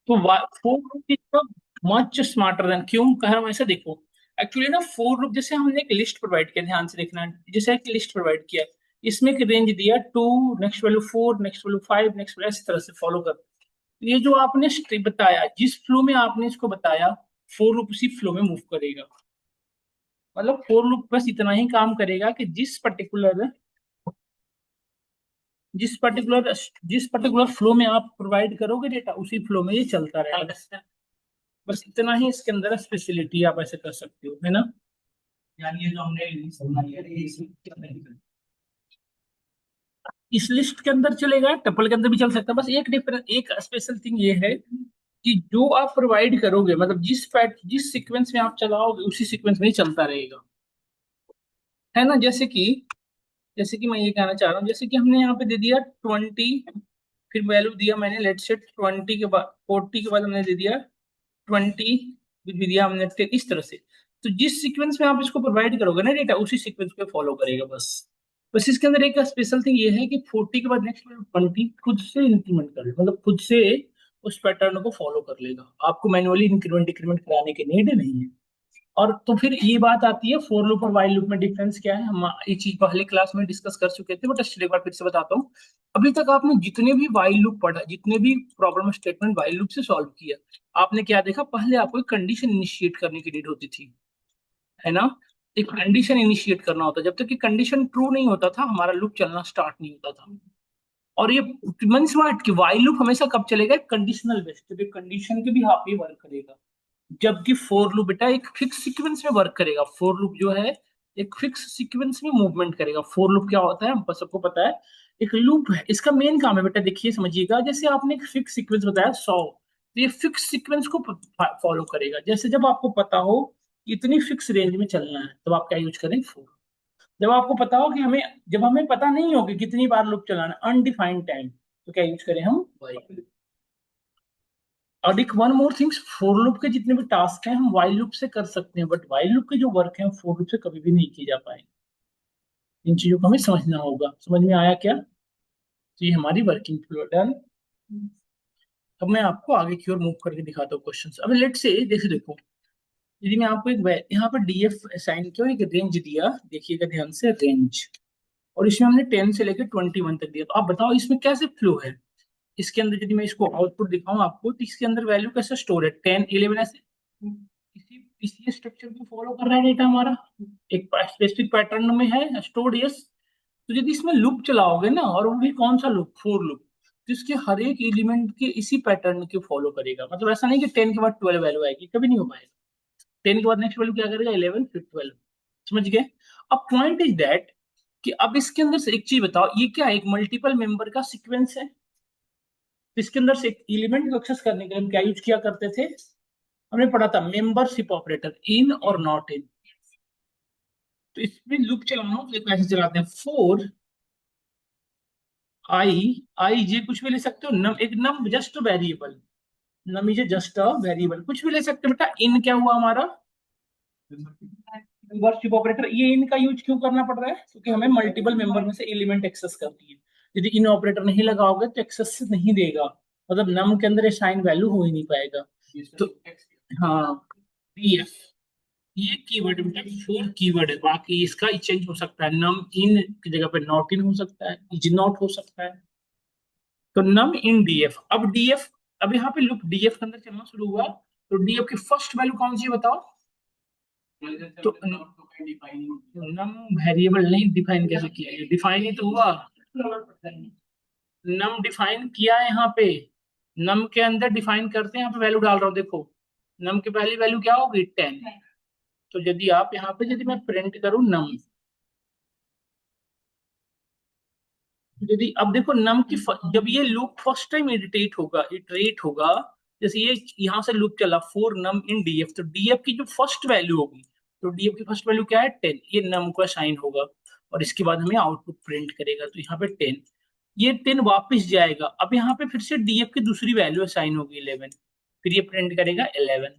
तो for loop is much smarter than, क्यों कह रहा हूं ऐसा, देखो एक्चुअली ना फोर लूप जैसे हमने एक लिस्ट प्रोवाइड किया, ध्यान से देखना, जैसे एक लिस्ट प्रोवाइड किया, इसमें एक रेंज दिया 2, next value 4, next value 5, next value, इस तरह से फॉलो कर। ये जो आपने बताया, जिस फ्लो में आपने इसको बताया, फोर लूप उसी फ्लो में मूव करेगा। मतलब फोर लूप बस इतना ही काम करेगा कि जिस पर्टिकुलर फ्लो में आप प्रोवाइड करोगे डेटा, उसी फ्लो में ये चलता रहेगा। बस इतना ही इसके अंदर स्पेशलिटी, आप ऐसे कर सकते हो, है ना। यानी ये जो हमने समझा लिया, ये इस लिस्ट के अंदर चलेगा, टपल के अंदर भी चल सकता है। बस एक डिफरेंस, एक स्पेशल थिंग ये है कि जो आप प्रोवाइड करोगे, मतलब जिस सीक्वेंस में आप चलाओगे, उसी सीक्वेंस में ही चलता रहेगा, है ना। जैसे कि मैं ये कहना चाह रहा हूँ, जैसे कि हमने यहाँ पे दे दिया 20, फिर वैल्यू दिया मैंने लेट्स से 20 के बाद 40 के बाद हमने दे दिया 20, फिर भी दिया हमने 10, इस तरह से। तो जिस सीक्वेंस में आप इसको प्रोवाइड करोगे ना डेटा, उसी सीक्वेंस पे फॉलो करेगा बस। बस इसके अंदर एक स्पेशल थिंग ये है कि 40 के बाद नेक्स्ट 20 खुद से इंक्रीमेंट कर लेगा, मतलब खुद से उस पैटर्न को फॉलो कर लेगा, आपको मैनुअली इंक्रीमेंट डिक्रीमेंट कराने की नीड नहीं है। और तो फिर ये बात आती है फोर लूप और वाइल लूप में डिफरेंस क्या है, हम ये चीज पहले क्लास में डिस्कस कर चुके थे, बट एक बार फिर से बताता हूँ। अभी तक आपने जितने भी वाइल लूप पढ़ा, जितने भी प्रॉब्लम स्टेटमेंट वाइल लूप से सॉल्व किया, आपने क्या देखा, पहले आपको एक कंडीशन इनिशिएट करने की नीड होती थी, है ना। एक कंडीशन इनिशिएट करना होता, जब तक कि कंडीशन ट्रू नहीं होता था, हमारा लूप चलना स्टार्ट नहीं होता था। और ये मीन्स व्हाट कि वाइल लूप हमेशा कब चलेगा, कंडीशनल बेस्ड, जब कंडीशन के भी हाफ ही वर्क करेगा। जबकि फोर लूप बेटा एक फिक्स सीक्वेंस में वर्क करेगा। फोर लूप जो है एक फिक्स सीक्वेंस में मूवमेंट करेगा। फोर लूप क्या होता है, हम सबको पता है, एक लूप है, इसका मेन काम है बेटा, देखिए समझिएगा, जैसे आपने एक फिक्स सीक्वेंस बताया 100, तो ये फिक्स सीक्वेंस को फॉलो करेगा। जैसे जब आपको पता हो इतनी फिक्स रेंज में चलना है, तब आप क्या यूज करें, फोर। जब आपको पता हो कि जब हमें पता नहीं हो कि कितनी बार लूप चलाना, अनडिफाइंड टाइम, तो क्या यूज करें हम, while। और एक one more things, for loop के जितने भी टास्क हैं हम वाइल लूप से कर सकते हैं, बट वाइल लूप के जो वर्क है फोर लूप से कभी भी नहीं किए जा पाएंगे। इन चीजों को हमें समझना होगा। समझ में आया क्या, तो ये हमारी वर्किंग फ्लो डन। अब मैं आपको आगे की ओर मूव करके दिखाता हूँ क्वेश्चन। अब लेट से देखो देखो, यदि मैं आपको यहाँ पर डीएफ असाइन किया और एक रेंज दिया, देखिएगा ध्यान से, रेंज, और इसमें हमने 10 से लेकर 21 तक दिया, तो आप बताओ इसमें कैसे फ्लो है। इसके अंदर यदि मैं इसको आउटपुट दिखाऊं आपको, तो इसके अंदर वैल्यू कैसे स्टोर है, 10 11 ऐसे, इसी इसी स्ट्रक्चर को फॉलो कर रहा है डेटा हमारा, एक स्पेसिफिक पैटर्न में है स्टोर्ड, यस। तो यदि इसमें लूप चलाओगे ना, और वो भी कौन सा लूप, फोर लूप, तो इसके हर एक एलिमेंट के इसी पैटर्न के फॉलो करेगा। मतलब ऐसा नहीं कि 10 के बाद 12 वैल्यू आएगी, कभी नहीं हो पाएगा। 10 के बाद नेक्स्ट वैल्यू क्या करेगा, 11 फिर 12। समझ गए। अब पॉइंट इज दैट कि अब इसके अंदर से एक चीज बताओ, ये क्या है, एक मल्टीपल मेंबर का सीक्वेंस है। तो इसके अंदर से एक एलिमेंट को एक्सेस करने के लिए हम क्या यूज किया करते थे, हमने पढ़ा था मेंबरशिप ऑपरेटर, इन और नॉट इन। तो इसमें लूप चलाना हो तो कैसे चलाते हैं, फोर आई, आई जे कुछ भी ले सकते हो, नम एक num just variable, num is just a variable, कुछ भी ले सकते हो बेटा। इन क्या हुआ हमारा, मेंबरशिप ऑपरेटर। ये इन का यूज क्यों करना पड़ रहा है, क्योंकि हमें मल्टीपल मेंबर में से एलिमेंट एक्सेस करती है। यदि इन ऑपरेटर नहीं लगाओगे तो एक्सेस नहीं देगा, मतलब नम के अंदर साइन वैल्यू हो ही नहीं पाएगा। तो हाँ, डीएफ, ये कीवर्ड बेटा फोर कीवर्ड है, बाकी इसका चेंज हो सकता है, नम इन की जगह पे नॉट इन हो सकता है, इज नॉट हो सकता है। तो नम इन डीएफ, अब डीएफ, अब यहाँ पे लूप डीएफ के अंदर चलना शुरू हुआ, तो डीएफ की फर्स्ट वैल्यू कौन सी है बताओ। तो नम वेरिएबल नहीं डिफाइन कैसे किया, ये डिफाइन ही तो हुआ, नम डिफाइन किया है यहाँ पे। नम के अंदर डिफाइन करते हैं, यहाँ पे वैल्यू डाल रहा हूँ देखो, नम की पहली वैल्यू क्या होगी, 10। तो यदि आप यहाँ पे यदि मैं प्रिंट करूँ नम, यदि अब देखो नम की जब ये लूप फर्स्ट टाइम इटरेट होगा, जैसे ये यहाँ से लूप चला फोर नम इन डीएफ, तो डीएफ की जो फर्स्ट वैल्यू होगी, तो डीएफ की फर्स्ट वैल्यू क्या है, 10, ये नम का साइन होगा, और इसके बाद हमें आउटपुट प्रिंट करेगा, तो यहाँ पे 10, ये 10 वापस जाएगा। अब यहाँ पे फिर से डीएफ की दूसरी वैल्यू असाइन होगी 11, फिर ये प्रिंट करेगा 11,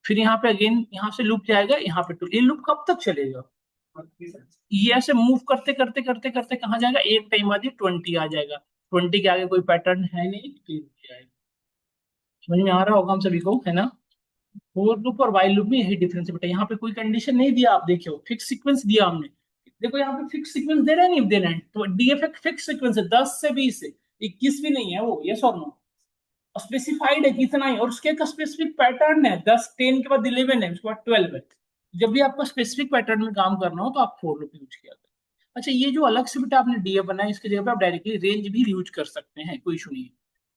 फिर यहाँ पे अगेन यहाँ से लूप जाएगा यहाँ पे 2, ये लूप कब तक चलेगा, ये ऐसे मूव करते करते करते करते कहाँ जाएगा, एक टाइम बाद ये 20 आ जाएगा, 20 के आगे कोई पैटर्न है नहीं, फिर जाएगा। समझ में आ रहा होगा हम सभी को, है ना। फोर लूप और वाइल लूप में यही डिफरेंस है बेटा। यहाँ पे कोई कंडीशन नहीं दिया, आप देखियो फिक्स सीक्वेंस दिया हमने। देखो यहाँ पे फिक्स सीक्वेंस दे रहा है नहीं दे रहा है, तो डीएफ फिक्स सीक्वेंस है 10 से 20 से 21 भी नहीं है वो, यस और नो। स्पेसिफाइड है कितना ही, और उसके एक स्पेसिफिक पैटर्न है, 10 10 के बाद 11 है, उसके बाद 12 है। जब भी आपको स्पेसिफिक पैटर्न में काम करना हो तो आप फोर लूप यूज किया करें। अच्छा, ये जो अलग से बेटा आपने डीएफ बनाया, इसकी जगह पे आप डायरेक्टली रेंज भी यूज कर सकते हैं, कोई इशू नहीं है।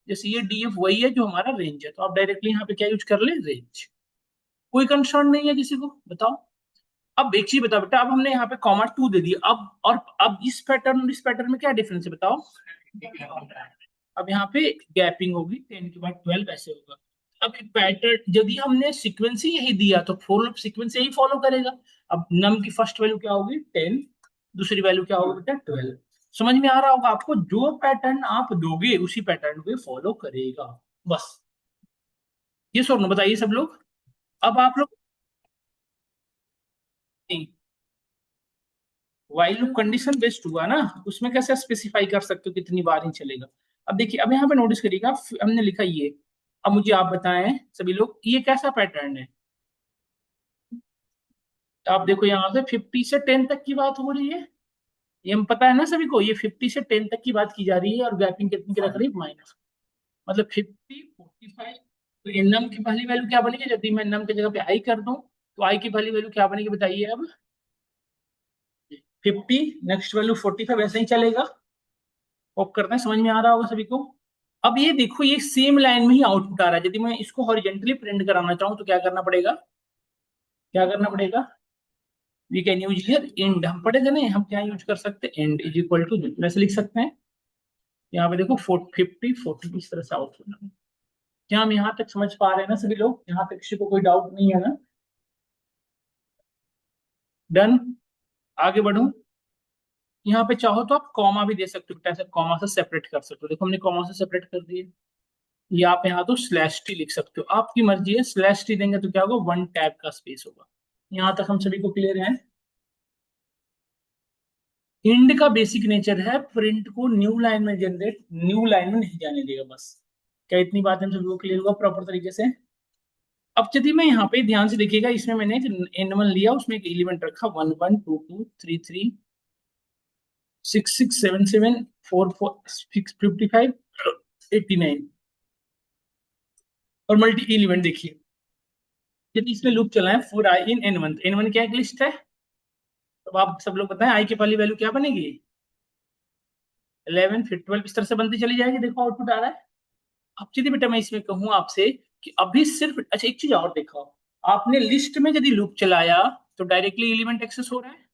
जैसे ये डीएफ वही है जो हमारा रेंज है, तो आप डायरेक्टली यहाँ पे क्या यूज कर ले, रेंज। कोई कंसर्न नहीं है किसी को, बताओ। अब एक चीज बताओ बेटा, अब हमने यहाँ पे कॉमा 2 दे दिया, अब और अब इस पैटर्न और इस पैटर्न में क्या डिफरेंस है बताओ। अब यहाँ पे गैपिंग होगी, 10 के बाद 12 ऐसे होगा। अब एक पैटर्न यदि हमने सीक्वेंस ही यही दिया तो फोर लूप सीक्वेंस यही फॉलो करेगा। अब नम की फर्स्ट वैल्यू क्या होगी, 10। दूसरी वैल्यू क्या होगी बेटा, 12। समझ में आ रहा होगा आपको, जो पैटर्न आप दोगे उसी पैटर्न को फॉलो करेगा, बस। ये सर बताइए सब लोग। अब आप लोग वाइल लूप कंडीशन बेस्ड हुआ ना, उसमें कैसे स्पेसिफाई कर सकते हो कितनी बार ही चलेगा। अब देखिए, अब यहाँ पे नोटिस करिएगा, हमने लिखा ये। अब मुझे आप बताएं सभी लोग, ये कैसा पैटर्न है। तो आप देखो यहाँ से 50 से 10 तक की बात हो रही है, ये हम पता है ना सभी को, ये 50 से 10 तक की बात की जा रही है, और गैपिंग कितनी की रख रही है, माइनस। मतलब 50 45। तो इन नम की पहली वैल्यू क्या बनेगी, यदि मैं नम की जगह पे आई कर दूं, तो आई की पहली वैल्यू क्या बनेगी बताइए अब, 50। नेक्स्ट वैल्यू 45, ऐसे ही चलेगा। होप करते हैं समझ में आ रहा होगा सभी को। अब ये देखो, ये सेम लाइन में ही आउटपुट आ रहा है, यदि मैं इसको हॉरिजेंटली प्रिंट कराना चाहूँ तो क्या करना पड़ेगा, क्या करना पड़ेगा। We can use here and, हम पढ़ेगा नहीं, हम क्या यूज कर सकते हैं, इंड इज इक्वल टू, वैसे लिख सकते हैं। यहाँ पे देखो 50 40 इस तरह से आउटपुट। क्या हम यहाँ तक समझ पा रहे हैं ना सभी लोग, यहाँ तक किसी को कोई डाउट नहीं है ना। डन, आगे बढ़ूं। यहाँ पे चाहो तो आप कॉमा भी दे सकते हो, कैसे कॉमा से सेपरेट कर सकते हो, देखो हमने कॉमा से सेपरेट कर दिए। या आप यहाँ तो स्लैश टी लिख सकते हो, आपकी मर्जी है। स्लैश टी देंगे तो क्या होगा, वन टैब का स्पेस होगा। यहाँ तक हम सभी को क्लियर है। इंड का बेसिक नेचर है प्रिंट को न्यू लाइन में जनरेट, न्यू लाइन में नहीं जाने देगा, बस। क्या इतनी बात हम सभी को क्लियर हुआ प्रॉपर तरीके से। अब यदि मैं यहाँ पे ध्यान से देखिएगा, इसमें मैंने एन वन लिया, उसमें एक एलिमेंट रखा 11 22 33 66 77 44 55 89, और मल्टी एलिमेंट देखिए। यदि इसमें लूप चलाएं for i in n one, n one क्या एक लिस्ट है। तो आप सब लोग बताएं आई की पहली वैल्यू क्या बनेगी, 11 फिर 12, इस तरह से बनती चली जाएगी। देखो आउटपुट आ रहा है। अब यदि बेटा मैं इसमें कहूँ आपसे कि अभी सिर्फ, अच्छा एक चीज और देखो, आपने लिस्ट में यदि लूप चलाया तो डायरेक्टली एलिमेंट एक्सेस हो रहा है।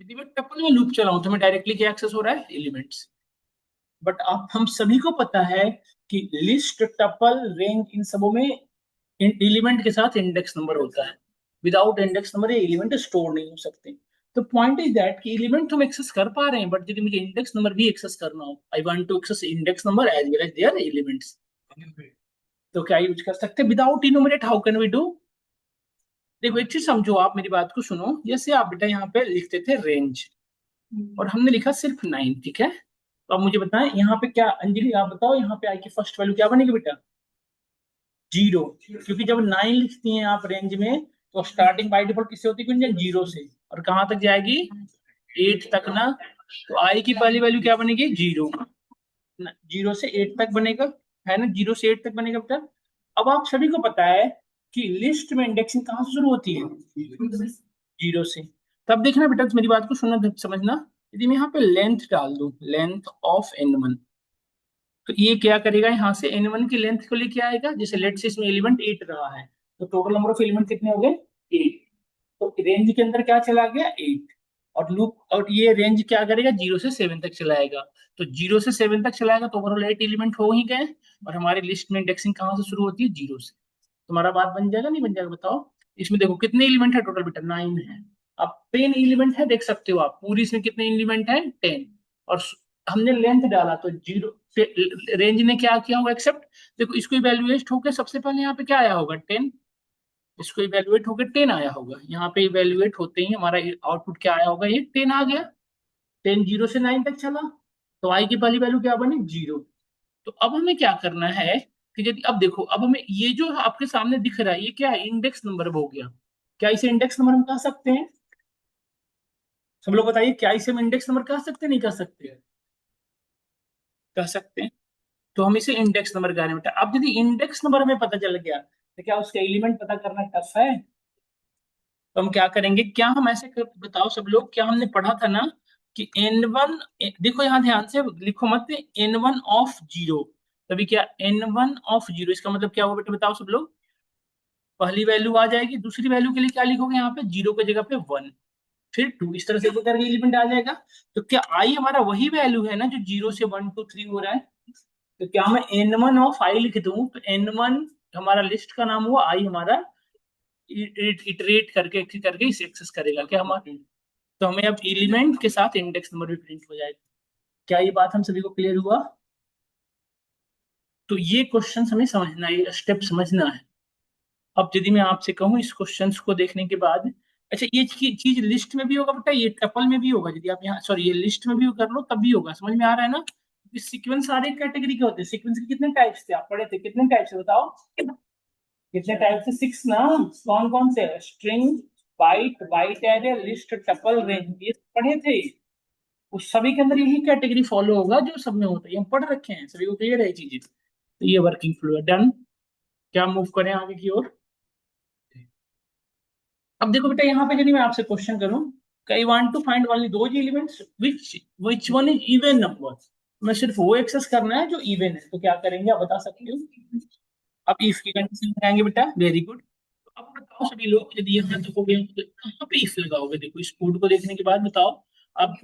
यदि मैं टपल में लूप चलाऊं तो मैं डायरेक्टली क्या एक्सेस हो रहा है, एलिमेंट्स। बट आप हम सभी को पता है कि लिस्ट, टपल, रेंज, इन सबों में एलिमेंट के साथ इंडेक्स नंबर होता है। विदाउट इंडेक्स नंबर ये एलिमेंट स्टोर नहीं हो सकते। तो पॉइंट इज दैट कि एलिमेंट तो हम एक्सेस कर पा रहे हैं, बट यदि मुझे इंडेक्स नंबर भी एक्सेस करना हो, I want to access index number as well as their elements, तो क्या यूज कर सकते हैं, without enumerate how can we do. देखो एक चीज समझो, आप मेरी बात को सुनो। जैसे आप बेटा यहाँ पे लिखते थे रेंज, और हमने लिखा सिर्फ 9, ठीक है। तो आप मुझे बताएं यहाँ पे क्या, अंजलि आप बताओ यहाँ पे आई की फर्स्ट वैल्यू क्या बनेगी बेटा, 0। क्योंकि जब 9 लिखती हैं आप रेंज में, तो स्टार्टिंग बाय डिफॉल्ट किससे होती है, 0 से, और कहाँ तक जाएगी, 8 तक ना। तो आई की पहली वैल्यू क्या बनेगी, 0। 0 से 8 तक बनेगा, है ना, 0 से 8 तक बनेगा बेटा। अब आप सभी को पता है कि लिस्ट में इंडेक्सिंग कहाँ से शुरू होती है, 0 से। तब देखना बेटा, मेरी बात को सुनना समझना। यदि मैं यहाँ पे लेंथ डाल दूं, लेंथ ऑफ एन वन, तो ये क्या करेगा, यहाँ से एन वन की लेंथ को लेके आएगा। जैसे लेट से इसमें एलिमेंट 8 रहा है, तो टोटल नंबर ऑफ एलिमेंट कितने हो गए, 8। तो रेंज के अंदर क्या चला गया, 8। और लूप, और ये रेंज क्या करेगा, 0 से 7 तक चलाएगा। तो 0 से 7 तक चलाएगा तो ओवरऑल 8 एलिमेंट हो ही गए। और हमारी लिस्ट में इंडेक्सिंग कहाँ से शुरू होती है, 0 से। तुम्हारा बात बन जाएगा नहीं बन जाएगा बताओ। इसमें देखो कितने एलिमेंट है टोटल बेटा, 9 है। अब 10 एलिमेंट है, देख सकते हो आप पूरी, इसमें कितने एलिमेंट है, 10। और हमने लेंथ डाला तो 0 से, रेंज ने क्या किया होगा, एक्सेप्ट। देखो इसको इवेल्युएट होकर सबसे पहले यहाँ पे क्या आया होगा, 10। इसको इवेल्युएट होकर 10 आया होगा, यहाँ पे इवेल्युएट होते ही हमारा आउटपुट क्या आया होगा, ये 10 आ गया। 10 0 से 9 तक चला, तो आई की पहली वैल्यू क्या बनी, 0। तो अब हमें क्या करना है कि यदि अब देखो, अब हमें ये जो आपके सामने दिख रहा है ये क्या है, इंडेक्स नंबर हो गया। क्या इसे इंडेक्स नंबर हम कह सकते हैं? सब लोग बताइए, क्या इसे हम इंडेक्स नंबर कह सकते हैं, नहीं कह सकते? कह सकते हैं। तो हम इसे इंडेक्स नंबर कह रहे हैं बेटा। अब यदि इंडेक्स नंबर हमें पता चल गया तो क्या उसका एलिमेंट पता करना टफ है? तो हम क्या करेंगे, क्या हम ऐसे बताओ सब लोग, क्या हमने पढ़ा था ना कि n1, देखो यहाँ ध्यान से लिखो मत, n1 ऑफ 0। तभी क्या n1 ऑफ 0 इसका मतलब क्या होगा बेटा, बताओ सब लोग। पहली वैल्यू आ जाएगी, दूसरी वैल्यू के लिए क्या लिखोगे यहाँ पे, 0 की जगह पे 1, फिर 2, इस तरह से करके एलिमेंट आ जाएगा। तो क्या आई हमारा वही वैल्यू है ना जो 0 से 1 2 3 हो रहा है? तो क्या मैं n1 ऑफ i लिख दूं, तो n1 हमारा लिस्ट का नाम हुआ, आई हमारा इटरेट करके इसे एक्सेस करेगा क्या हमारे। तो हमें अब एलिमेंट के साथ इंडेक्स नंबर भी प्रिंट हो जाएगा। क्या ये बात हम सभी को क्लियर हुआ? तो ये क्वेश्चन हमें समझना है, ये स्टेप समझना है। अब यदि मैं आपसे कहूँ इस क्वेश्चंस को देखने के बाद, अच्छा ये चीज लिस्ट में भी होगा बेटा, ये टपल में भी होगा, यदि आप यहाँ सॉरी ये लिस्ट में भी कर लो तब भी होगा, समझ में आ रहा है ना? सीक्वेंस सारे कैटेगरी के होते हैं। सीक्वेंस के कितने टाइप्स थे आप पढ़े थे, कितने टाइप्स बताओ? कितने टाइप से, 6 ना? कौन कौन से? String, byte, byte array, list, tuple, range, ये पढ़े थे। उस सभी के अंदर यही कैटेगरी फॉलो होगा जो सब में होता है, ये हम पढ़ रखे हैं, सभी को क्लियर है ये चीजें। तो ये वर्किंग फ्लो है, डन। क्या मूव करें आगे की ओर? अब देखो बेटा, यहाँ पे यदि मैं आपसे क्वेश्चन करूं, I want to find only those elements which which one is even number, मैं सिर्फ वो एक्सेस करना है जो इवन है, तो क्या करेंगे आप बता सकते हो? अब इफ की कंडीशन लगाएंगे बेटा, वेरी गुड। अब बताओ सभी लोग, यदि यहाँ तक हो गया तो कहाँ पे इफ लगाओगे? देखो इस कोड को देखने के बाद बताओ। अब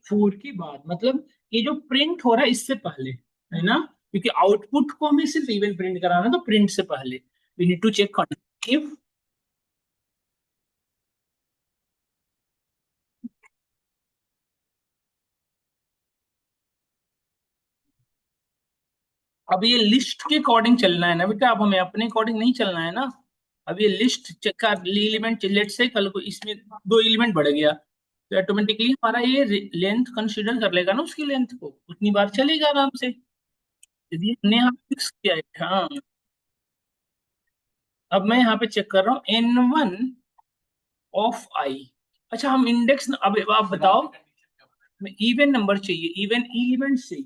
फोर की बाद मतलब ये जो प्रिंट हो रहा है इससे पहले, है ना? क्योंकि आउटपुट को हमें सिर्फ इवन प्रिंट कराना है, तो प्रिंट से पहले we need to check if. अब ये लिस्ट के अकॉर्डिंग चलना है ना बेटा, अब हमें अपने अकॉर्डिंग नहीं चलना है ना। अब ये लिस्ट चेक का एलिमेंट, लेट से कल को इसमें दो एलिमेंट बढ़ गया तो ऑटोमेटिकली हमारा ये लेंथ कंसीडर कर लेगा ना, उसकी लेंथ को उतनी बार चलेगा आराम से, यदि हमने यहाँ फिक्स किया है। हाँ, अब मैं यहाँ पे चेक कर रहा हूँ n1 ऑफ i। अच्छा हम इंडेक्स, अब आप बताओ, हमें इवन नंबर चाहिए, इवन एलिमेंट्स चाहिए।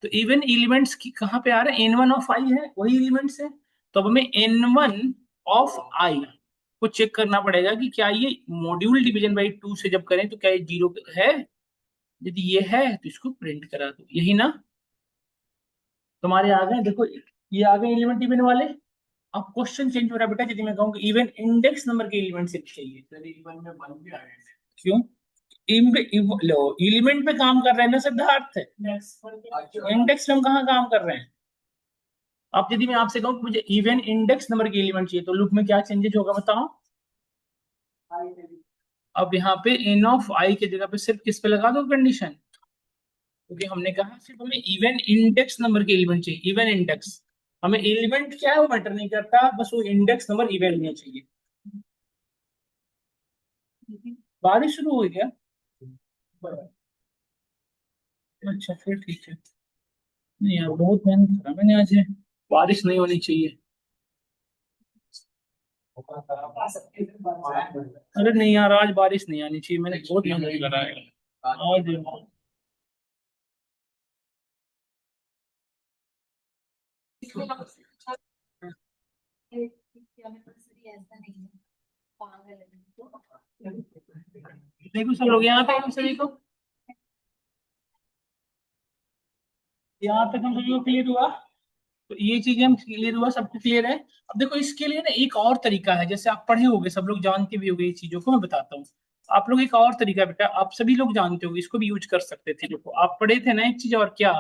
तो इवन एलिमेंट्स की कहाँ पे आ रहा है, n1 ऑफ i है, वही एलिमेंट्स है। तो अब हमें n1 ऑफ i को चेक करना पड़ेगा कि क्या ये मॉड्यूल डिवीजन बाई 2 से जब करें तो क्या ये 0 है। यदि ये है तो इसको प्रिंट करा दो, यही ना? तुम्हारे आ गए देखो, ये आ गए एलिमेंट इवन वाले। अब क्वेश्चन चेंज हो रहा है बेटा, यदि मैं कहूँ कि इवन इंडेक्स नंबर के एलिमेंट सिर्फ चाहिए, तो इवन में 1 भी आ गए। क्यों? लो, एलिमेंट पे काम कर रहे हैं ना सिद्धार्थ, इंडेक्स में हम कहाँ काम कर रहे हैं? अब यदि मैं आपसे कहूँ कि मुझे इवन इंडेक्स नंबर की एलिमेंट चाहिए तो लूप में क्या चेंजेस होगा बताओ? अब यहाँ पे n ऑफ i की जगह पे सिर्फ किस पे लगा दो कंडीशन, क्योंकि हमने कहा सिर्फ हमें इवन इंडेक्स नंबर के एलिमेंट चाहिए, इवन इंडेक्स। हमें एलिमेंट क्या है वो मैटर नहीं करता, बस वो इंडेक्स नंबर इवन होना चाहिए। बारिश शुरू हो गया? अच्छा फिर ठीक है। नहीं यार, बहुत मेहनत करा मैंने आज, बारिश नहीं होनी चाहिए। अरे नहीं यार, आज बारिश नहीं आनी चाहिए, मैंने बहुत मेहनत करा है आज। देखो सब लोग यहाँ पे, हम सभी को यहाँ तक हम सभी को क्लियर हुआ। तो ये चीजें हम क्लियर हुआ, सबको क्लियर है। अब देखो इसके लिए ना एक और तरीका है, जैसे आप पढ़े होगे, सब लोग जानते भी होंगे, ये चीजों को मैं बताता हूँ। आप लोग एक और तरीका बेटा, आप सभी लोग जानते होंगे, इसको भी यूज कर सकते थे। देखो आप पढ़े थे ना एक चीज, और क्या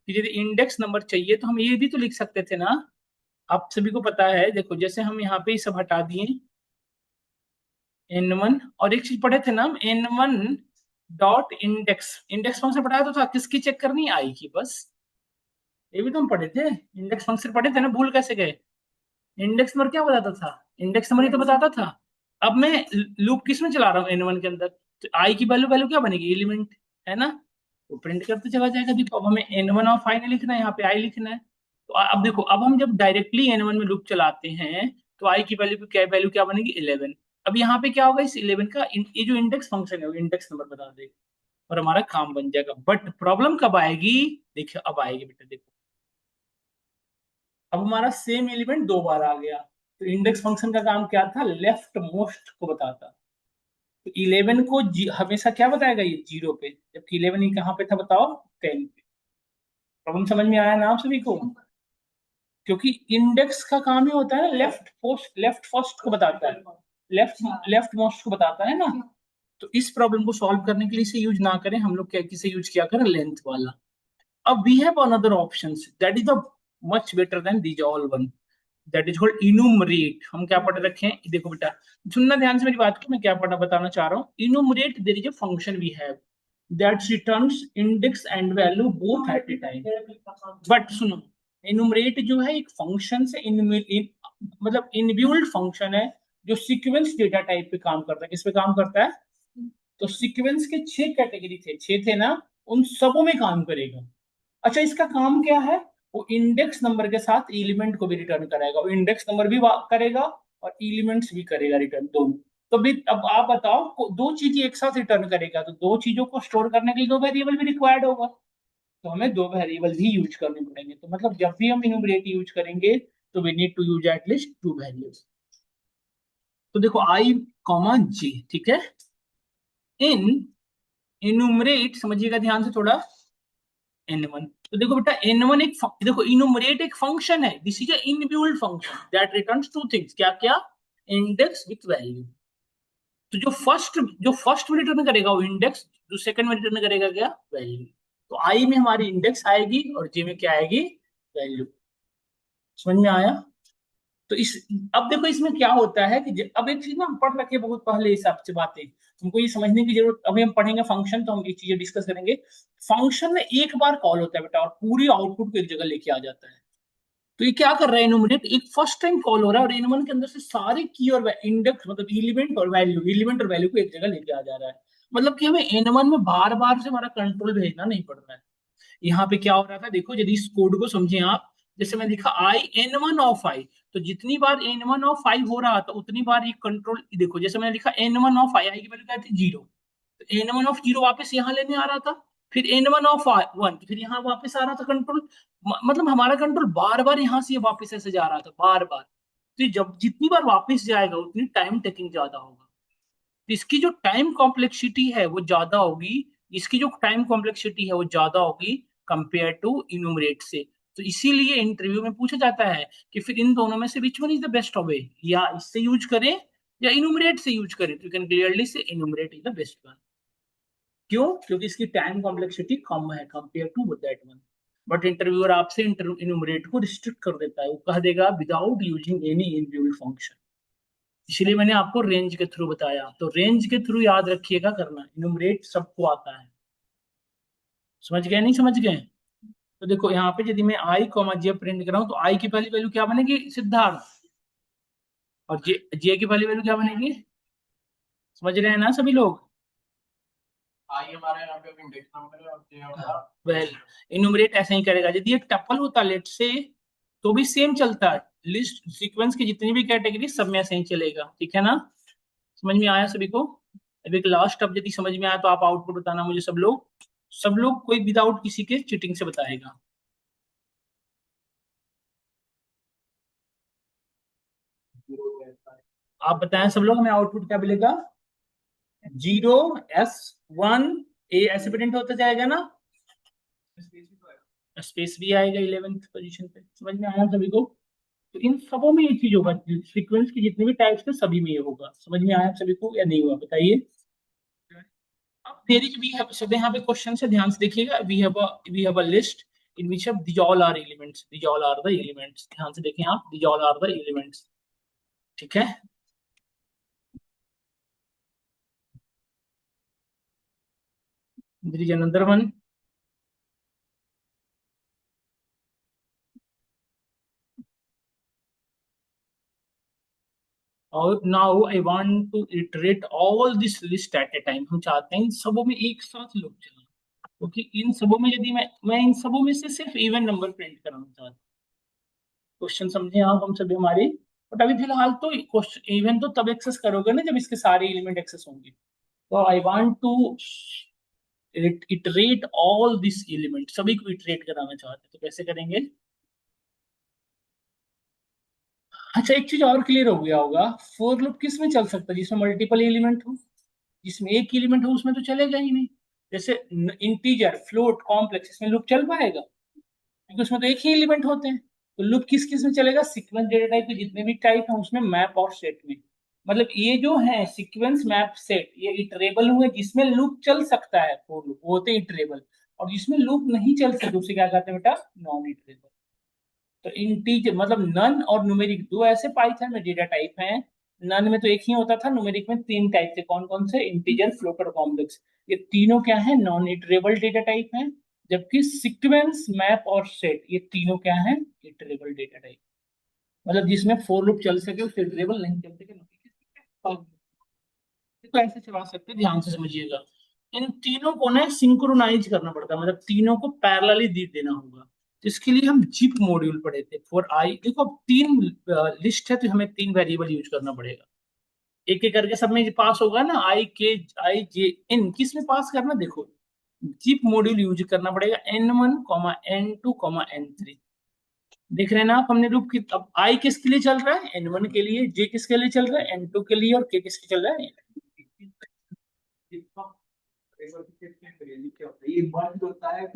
कि यदि इंडेक्स नंबर चाहिए तो हम ये भी तो लिख सकते थे ना। आप सभी को पता है, देखो जैसे हम यहाँ पे ये सब हटा दिए n1, और एक चीज पढ़े थे ना हम, n1 dot index, index function पढ़ाया तो था, किसकी चेक करनी, आई की बस। ये भी तो हम पढ़े थे, इंडेक्स फंक्शन पढ़े थे ना, भूल कैसे गए? इंडेक्स नंबर क्या बताता था, इंडेक्स नंबर ही तो बताता था। अब मैं लूप किस में चला रहा हूँ, n1 के अंदर, तो आई की वैल्यू वैल्यू क्या बनेगी, एलिमेंट, है ना? वो प्रिंट करते चला जाएगा। देखो अब हमें n1 ऑफ आई नहीं लिखना है, यहाँ पे आई लिखना है। तो अब देखो, अब हम जब डायरेक्टली N1 में लूप चलाते हैं तो आई की वैल्यू क्या बनेगी 11। अब यहाँ पे क्या होगा, इस 11 का ये जो इंडेक्स फंक्शन है वो इंडेक्स नंबर बता देगा और हमारा काम बन जाएगा। बट प्रॉब्लम कब आएगी, देखिए अब आएगी बेटा, देखो अब हमारा सेम एलिमेंट दो बार आ गया। तो इंडेक्स फंक्शन का काम क्या था, लेफ्ट मोस्ट को बताता। तो 11 को हमेशा क्या बताएगा, ये 0 पे, जबकि 11 ही कहाँ पे था बताओ, 10 पे। प्रॉब्लम समझ में आया ना आप सभी को? क्योंकि इंडेक्स का काम ही होता है लेफ्ट फर्स्ट को बताता है, लेफ्ट मोस्ट को बताता है ना। तो इस प्रॉब्लम को सॉल्व करने के लिए इसे यूज ना करें, हम लोग क्या किसे यूज किया करें, लेंथ वाला। अब we have another option that is the much better than these all one, that is called enumerate. हम क्या पढ़ रखे हैं, देखो बेटा सुनना ध्यान से मेरी बात को, मैं क्या पढ़ना बताना चाह रहा हूँ। Enumerate, there is a function we have that returns index and value both at a time. But सुनो, इनुमरेट जो है एक फंक्शन से मतलब इनबिल्ट फंक्शन है जो सीक्वेंस डेटा टाइप पे काम करता है। किस पे काम करता है, तो सीक्वेंस के 6 कैटेगरी थे, 6 थे ना, उन सबों में काम करेगा। अच्छा इसका काम क्या है, वो इंडेक्स नंबर के साथ एलिमेंट को भी रिटर्न कराएगा, वो इंडेक्स नंबर भी करेगा और एलिमेंट्स भी करेगा रिटर्न दोनों। तो भी अब आप बताओ, दो चीजें एक साथ रिटर्न करेगा तो दो चीजों को स्टोर करने के लिए दो वेरिएबल भी रिक्वायर्ड होगा। तो हमें दो वेरिएबल ही यूज करने पड़ेंगे। तो मतलब जब भी हम इनुमरेट यूज करेंगे तो we need to use at least two variables. तो देखो आई कॉमा जी, ठीक है। इन इनुमरेट समझिएगा ध्यान से थोड़ा, N1। तो देखो बेटा N1 देखो इनुमरेट एक फंक्शन है, this is a inbuilt function that returns two things, क्या क्या, इंडेक्स विथ वैल्यू। तो जो फर्स्ट में रिटर्न करेगा वो इंडेक्स, जो सेकंड में रिटर्न करेगा क्या, वैल्यू। तो आई में हमारी इंडेक्स आएगी और जे में क्या आएगी, वैल्यू। समझ में आया? तो इस अब देखो इसमें क्या होता है कि अब एक चीज ना हम पढ़ रखे बहुत पहले हिसाब से बातें, तुमको ये समझने की जरूरत, अभी हम पढ़ेंगे फंक्शन तो हम ये चीजें डिस्कस करेंगे। फंक्शन में एक बार कॉल होता है बेटा और पूरी आउटपुट को एक जगह लेके आ जाता है। तो ये क्या कर रहा है, इनुमरेट एक फर्स्ट टाइम कॉल हो रहा है और N1 के अंदर से सारे की और इंडेक्स मतलब एलिमेंट और वैल्यू को एक जगह लेके आ जा रहा है। मतलब कि हमें N1 में बार बार से हमारा कंट्रोल भेजना नहीं पड़ रहा है। यहाँ पे क्या हो रहा था, देखो यदि इस कोड को समझे आप, जैसे मैं लिखा आई N1 ऑफ आई, तो जितनी बार N1 ऑफ आई हो रहा था उतनी बार ये कंट्रोल, देखो जैसे मैंने लिखा N1 ऑफ आई, आई की वैल्यू क्या थी, 0। तो N1 ऑफ 0 वापस यहाँ लेने आ रहा था, फिर N1 ऑफ 1, फिर यहाँ वापस आ रहा था कंट्रोल। मतलब हमारा कंट्रोल बार बार यहाँ से वापस ऐसे जा रहा था बार बार। तो जब जितनी बार वापस जाएगा उतनी टाइम टेकिंग ज्यादा होगा। तो इसकी जो टाइम कॉम्प्लेक्सिटी है वो ज्यादा होगी, इसकी जो टाइम कॉम्प्लेक्सिटी है वो ज्यादा होगी कंपेयर टू इनुमरेट से। तो इसीलिए इंटरव्यू में पूछा जाता है कि फिर इन दोनों में से which one is the best way, या इससे यूज करें या इनुमरेट से यूज करें। तो यू कैन क्लियरली से enumerate is the best one. क्यों, क्योंकि इसकी टाइम कॉम्प्लेक्सिटी कम है compare to that one. But interviewer आपसे इनुमरेट को रिस्ट्रिक्ट कर देता है, वो कह देगा without using any inbuilt function. इसलिए मैंने आपको रेंज के थ्रू बताया, तो रेंज के थ्रू याद रखिएगा करना, इनुमरेट सबको आता है। समझ गए, नहीं समझ गए? तो देखो यहाँ पे यदि मैं आई कॉमा जे प्रिंट कराऊं तो आई की पहली वैल्यू क्या बनेगी, सिद्धार्थ। और जे जे की पहली वैल्यू क्या बनेगी, समझ रहे हैं ना सभी लोग? आई हमारे यहाँ पे इंडेक्स नंबर है और जे हमारा वेल, इनुमरेट ऐसे ही करेगा। यदि एक टपल होता लेट से तो भी सेम चलता है, लिस्ट सीक्वेंस की जितनी भी कैटेगरी सब में ऐसे ही चलेगा, ठीक है ना? समझ में आया सभी को? अब एक लास्ट, अब यदि समझ में आया तो आप आउटपुट बताना मुझे, सब लोग कोई विदाउट किसी के चीटिंग से बताएगा। आप बताएं सब लोग, हमें आउटपुट क्या मिलेगा, 0 S 1 A ऐसे प्रिंट होता जाएगा ना, स्पेस भी आएगा 11th पोजीशन पे। समझ में आया सभी को? तो इन सबों में ये चीज होगा, सीक्वेंस की जितने भी टाइप्स थे सभी में ये होगा। समझ में आया सभी को या नहीं हुआ बताइए? अब देयर इज वी हैव, सब यहाँ पे क्वेश्चन से ध्यान से देखिएगा, we have a list in which of these all are elements, these all are the elements, ध्यान से देखें आप, these all are the elements, ठीक है। देयर इज अनदर वन, और now I want to iterate all this list at a time. हम चाहते हैं इन सबों में एक साथ लोग चलें, क्योंकि इन सबों में यदि मैं इन सबों में से सिर्फ इवन नंबर प्रिंट कराना चाहता हूँ। क्वेश्चन समझे आप हम सभी हमारी। बट अभी फिलहाल तो क्वेश्चन इवन तो तब एक्सेस करोगे ना जब इसके सारे एलिमेंट एक्सेस होंगे। तो I want to iterate all this element, सभी को इटरेट कराना चाहते हैं, तो कैसे करेंगे। अच्छा एक चीज और क्लियर हो गया होगा, फोर लूप किस में चल सकता है, जिसमें मल्टीपल एलिमेंट हो। जिसमें एक एलिमेंट हो उसमें तो चलेगा ही नहीं। जैसे इंटीजर, फ्लोट, कॉम्प्लेक्स, इसमें लूप चल पाएगा क्योंकि उसमें तो एक ही एलिमेंट होते हैं। तो लूप किस किस में चलेगा, सीक्वेंस डेटा टाइप के जितने भी टाइप हैं उसमें, मैप और सेट में। मतलब ये जो है सीक्वेंस, मैप, सेट, ये इटरेबल हुए जिसमें लूप चल सकता है, फोर लूप वो होते हैं इटरेबल। और जिसमें लूप नहीं चल सकते उसे क्या कहते हैं बेटा, नॉन इटरेबल। तो इंटीजर मतलब नन और न्यूमेरिक दो ऐसे पाइथन में डेटा टाइप हैं। नन में तो एक ही होता था, न्यूमेरिक में तीन टाइप थे, कौन कौन से, इंटीजर, फ्लोट और कॉम्प्लेक्स। ये तीनों क्या है, नॉन इटरेबल डेटा टाइप हैं। जबकि सीक्वेंस, मैप और सेट ये तीनों क्या है, इटरेबल डेटा टाइप। मतलब जिसमें फोर लूप चल सके उसे इटरेबल, नहीं चल सके non-iterable। तो ऐसे चला सकते हैं, ध्यान से समझिएगा। इन तीनों को ना सिंक्रोनाइज करना पड़ता है, मतलब तीनों को पैरेलली देना होगा। तो इसके लिए हम जिप मॉड्यूल पढ़े थे फॉर आई। देखो अब तीन लिस्ट है तो हमें तीन वेरिएबल यूज करना पड़ेगा। एक एक करके सब में पास होगा ना, आई के, आई जे इन, किस में पास करना, देखो जिप मॉड्यूल यूज करना पड़ेगा, N1, N2, N3। देख रहे हैं ना आप, हमने लूप की, अब आई किसके लिए चल रहा है, N1 के लिए, जे किसके लिए चल रहा है, N2 के लिए, और के किसके चल रहा है।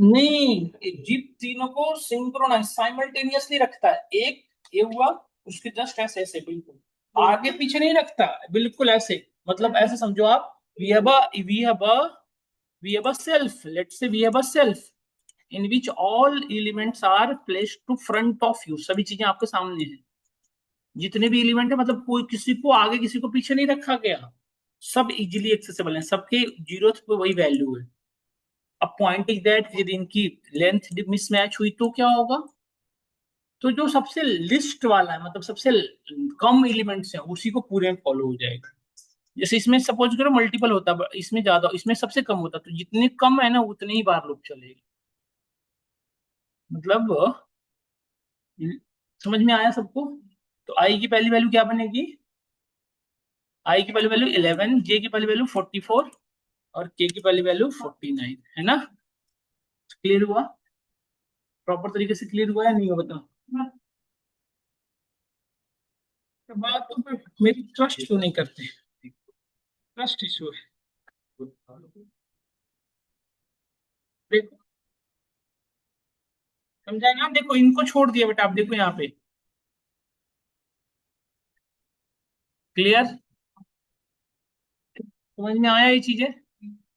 नहीं, जिप तीनों को सिंक्रोनाइज साइमल्टेनियसली रखता है। एक ये हुआ, उसके जस्ट ऐसे ऐसे बिल्कुल आगे पीछे नहीं रखता, बिल्कुल ऐसे। मतलब ऐसे समझो आप, we have a we have a we have a shelf, let's say we have a shelf in which all elements are placed to front of you, सभी चीजें आपके सामने हैं। जितने भी एलिमेंट है, मतलब कोई किसी को आगे किसी को पीछे नहीं रखा गया, सब इजीली एक्सेसिबल हैं, सबके जीरो पे वही वैल्यू है। अब पॉइंट इज दैट यदि इनकी लेंथ मिसमैच हुई तो क्या होगा, तो जो सबसे लिस्ट वाला है, मतलब सबसे कम एलिमेंट्स हैं उसी को पूरे में फॉलो हो जाएगा। जैसे इसमें सपोज करो मल्टीपल होता, इसमें ज्यादा, इसमें सबसे कम होता, तो जितने कम है ना उतने ही बार लूप चलेगी। मतलब समझ में आया सबको। तो आई की पहली वैल्यू क्या बनेगी, आई की पहली वैल्यू 11, जे की पहली वैल्यू 44 और के की पहली वैल्यू 49, है ना। क्लियर हुआ, प्रॉपर तरीके से क्लियर हुआ या नहीं हुआ बताओ। तो बात तो फिर मेरी ट्रस्ट क्यों नहीं करते, ट्रस्ट इशू है। देखो समझा ना, देखो इनको छोड़ दिया बेटा, आप देखो यहाँ पे, क्लियर, समझ में आया ये चीजें।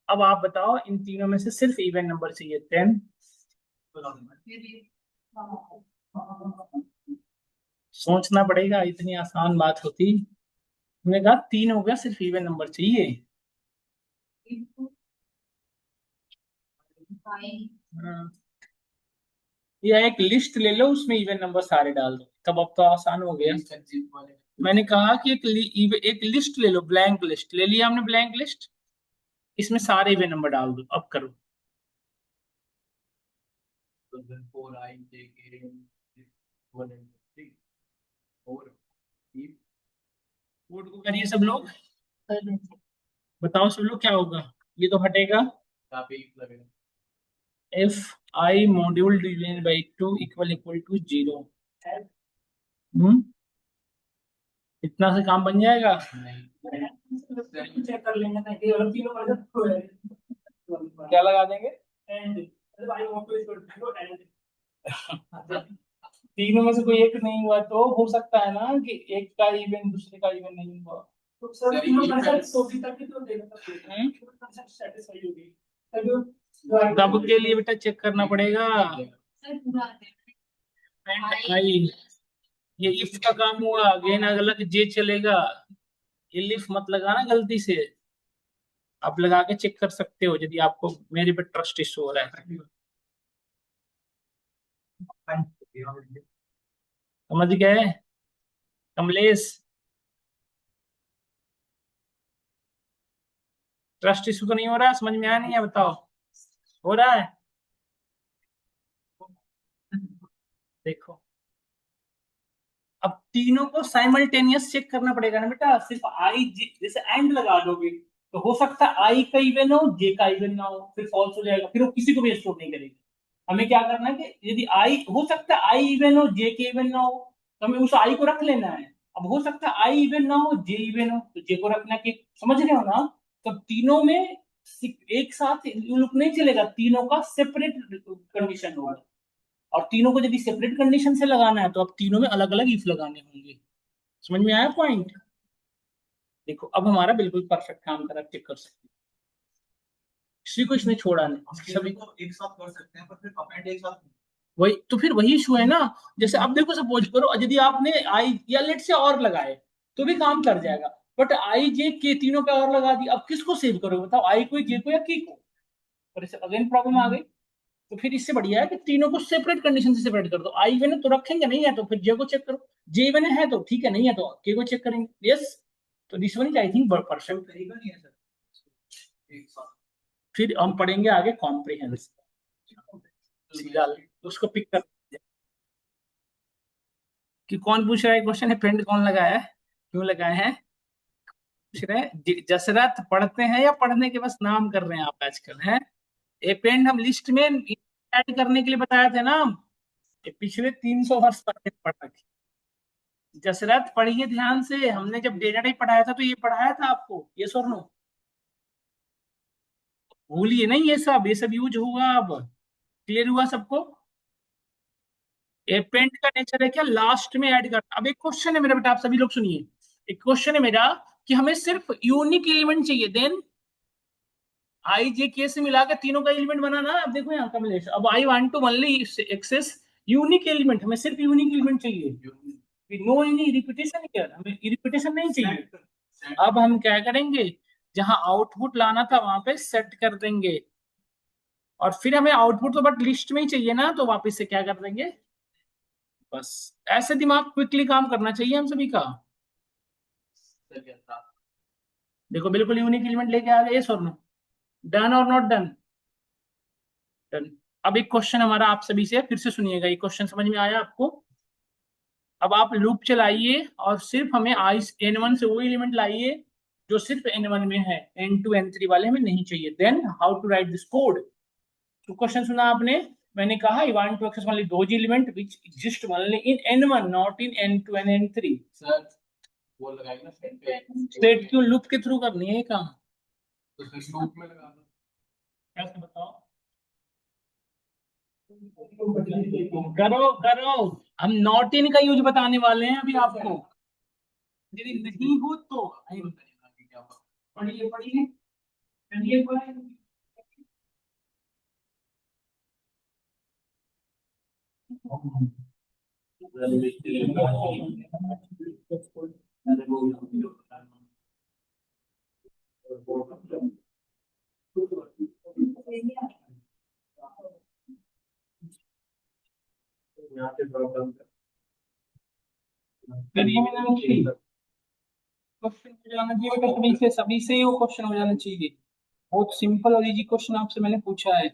अब आप बताओ इन तीनों में से सिर्फ इवन नंबर चाहिए 10। सोचना पड़ेगा, इतनी आसान बात होती। हमने कहा तीन हो गया, सिर्फ इवन नंबर चाहिए। हाँ। या एक लिस्ट ले लो उसमें इवन नंबर सारे डाल दो, तब अब तो आसान हो गया। मैंने कहा कि एक लिस्ट ले लो, ब्लैंक लिस्ट ले लिया हमने, ब्लैंक लिस्ट, इसमें सारे इवन नंबर डाल दो, अब करो। फोर आई जे के one and three four code को करिए सब लोग, बताओ सब लोग क्या होगा, ये तो हटेगा। काफी लगेगा। If I module divided by 2 equal to 0। Hmm, इतना से काम बन जाएगा। नहीं चेक कर लेंगे ना कि अगर तीनों वर्जन ट्रू है, क्या लगा देंगे, एंड, मतलब I want to equal to and. तीनों में से कोई एक नहीं हुआ तो हो सकता है ना कि एक का इवन दूसरे का इवन नहीं हुआ। तो सर सर तीनों ये कंसेप्ट तो अभी तक ही तो देना था, कंसेप्ट सेटिस्फाई होगी तब के लिए बेटा चेक करना पड़ेगा। एंड आई, ये इफ का काम हुआ, अगेन अगला जे चलेगा। ये लिफ मत लगाना गलती से, आप लगा के चेक कर सकते हो यदि आपको मेरे पे ट्रस्ट इशू हो रहा है। समझ गए कमलेश, ट्रस्ट इशू तो नहीं हो रहा है, समझ में आया नहीं है बताओ, हो रहा है। देखो तीनों को साइमल्टेनियस चेक करना पड़ेगा ना बेटा। सिर्फ आई जैसे एंड लगा दोगे तो हो सकता है आई का इवन हो जे का इवन ना हो, फिर फॉल्स हो जाएगा, फिर वो किसी को भी स्टोर नहीं करेगी। हमें क्या करना है कि यदि आई हो सकता है आई इवन हो जे के इवन ना हो, तो हमें उस आई को रख लेना है। अब हो सकता है आई इवन ना हो जे इवन हो, तो जे को रखना कि समझ रहे हो ना। तब तीनों में एक साथ लूप नहीं चलेगा, तीनों का सेपरेट कंडीशन होगा। और तीनों को यदि सेपरेट कंडीशन से लगाना है तो अब तीनों में अलग अलग इफ लगाने होंगे। समझ में आया पॉइंट? देखो अब हमारा बिल्कुल परफेक्ट काम कर, चेक कर सकते हैं, किसी को इसने छोड़ा नहीं, सभी को एक साथ कर सकते हैं पर फिर अपेंड एक साथ नहीं। वही तो, फिर वही इशू है ना। जैसे अब देखो सपोज करो यदि आपने आई या लेट से और लगाए तो भी काम कर जाएगा, बट आई जे के तीनों पे और लगा दी, अब किसको सेव करोगे बताओ, आई को जे को या के को? और इससे अगेन प्रॉब्लम आ गई। तो फिर इससे बढ़िया है कि तीनों को सेपरेट कंडीशन से सेपरेट कर दो। आई इवन है तो रखेंगे, नहीं है तो फिर जे को चेक करो, जे इवन है तो ठीक है, नहीं है तो के को चेक करेंगे। यस, तो this one is I think perfect. तरीका नहीं है सर एक साथ। फिर हम पढ़ेंगे आगे कॉम्प्रिहेंसिव, सीधा उसको पिक कर कि कौन पूछ रहा है क्वेश्चन है, पेंड कौन लगाया है, क्यों लगाया है, पूछ रहे हैं जसरत पढ़ते हैं या पढ़ने के बस नाम कर रहे हैं आप आजकल हैं? ये पेंड हम लिस्ट में ऐड करने के लिए बताया था ना, ये पिछले 300 वर्ष पहले पढ़ा थी। जसरत पढ़िए ध्यान से, हमने जब डेटा टाइप पढ़ाया था तो ये पढ़ाया था आपको, ये और नो, भूलिए नहीं, ये सब यूज होगा अब। क्लियर हुआ सबको? पेंट का नेचर है क्या, लास्ट में ऐड करना। अब एक क्वेश्चन है मेरा बेटा, आप सभी लोग सुनिए, एक क्वेश्चन है मेरा कि हमें सिर्फ यूनिक एलिमेंट चाहिए, देन आई जे के से मिला के तीनों का एलिमेंट बनाना है। अब देखो यहाँ कमलेश, अब I want to only access unique element, हमें सिर्फ यूनिक एलिमेंट चाहिए, नो एनी रिपीटेशन हियर, हमें रिपीटेशन नहीं चाहिए। अब हम क्या करेंगे, जहां आउटपुट लाना था वहां पे सेट कर देंगे, और फिर हमें आउटपुट तो बट लिस्ट में ही चाहिए ना, तो वापस से क्या कर देंगे, बस ऐसे दिमाग क्विकली काम करना चाहिए हम सभी का। देखो बिल्कुल यूनिक एलिमेंट लेके आ गए, यस और नो, डन और नॉट डन? डन। अब एक क्वेश्चन हमारा आप सभी से, फिर से सुनिएगा, ये क्वेश्चन समझ में आया आपको? अब आप लूप चलाइए और सिर्फ हमें आई n1 से वो एलिमेंट लाइए जो सिर्फ n1 में है, n2 n3 वाले हमें नहीं चाहिए। Then how to write this code? तो क्वेश्चन सुना आपने, मैंने कहा I want to access only those element which exist only in n1 not in n2 and n3। Sir वो लगाएंगे ना सेट पे। सेट क्यों, लूप के थ्रू करनी है ये काम? तो फिर लूप में लगा दो। कैसे बताओ? करो करो, हम नॉट इन का यूज बताने वाले हैं अभी आपको, यदि नहीं हो तो पढ़िए पढ़िए पढ़िए पढ़िए। करिए मैंने क्वेश्चन हो जाना चाहिए बेटा, सभी से ही वो क्वेश्चन हो जाना चाहिए। बहुत सिंपल और इजी क्वेश्चन आपसे मैंने पूछा है।